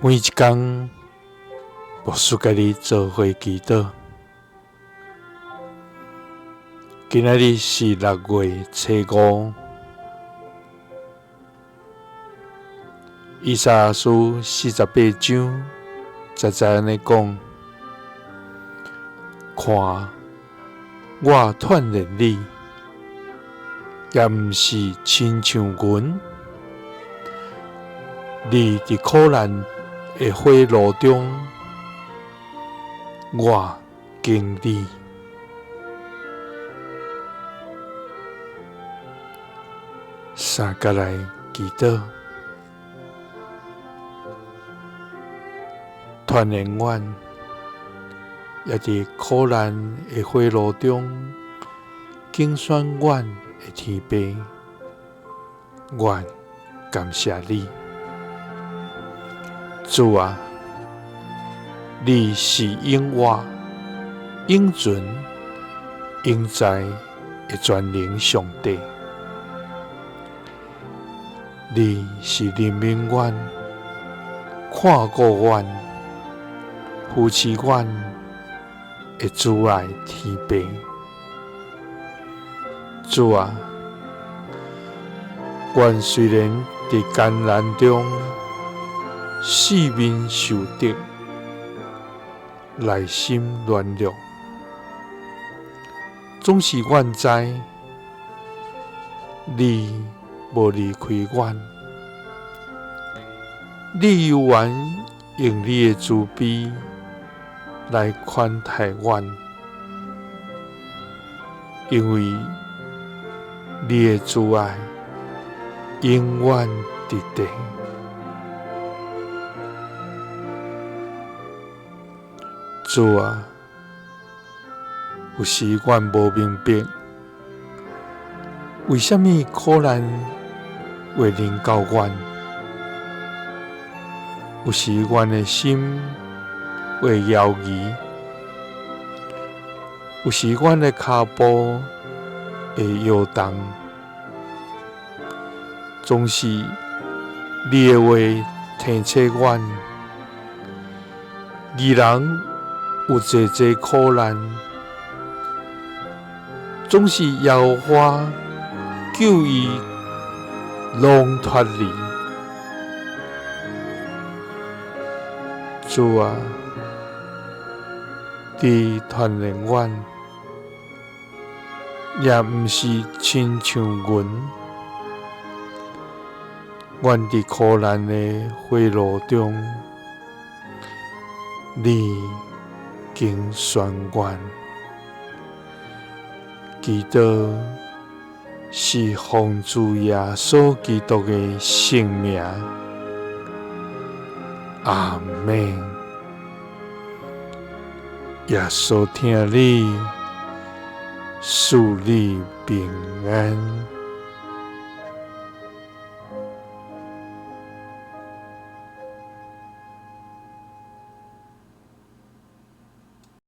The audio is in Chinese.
每一天，牧师甲你做伙祈祷。今仔日是6月初5，以赛亚书48章才安尼讲：看，我锻炼你，也毋是亲像阮。你伫苦难的火炉中，我经你。三甲来祈祷，锻炼阮，也伫苦难的火炉中竞选阮的天父。阮感谢你，主啊！你是永活、永存、永在的全能上帝。你是怜悯阮、看顾阮、扶持阮的主爱天父。主啊！阮虽然伫艰难中四面受敌，内心软弱，总是阮知你无离开阮，你有缘用你的慈悲来款待阮，因为你的慈爱永远伫地。主啊，有时阮无明白，为什么苦难会临到阮？有时阮的心会摇移，有时阮的脚步会摇动，总是你的话提醒阮，义人有济济苦难，总是耶和华救伊拢脱离。主啊，你锻炼阮，也毋是亲像阮。阮伫苦难的火炉中，你竞选阮。祈祷是奉主耶稣基督的圣名。阿们。耶稣听你，赐你平安。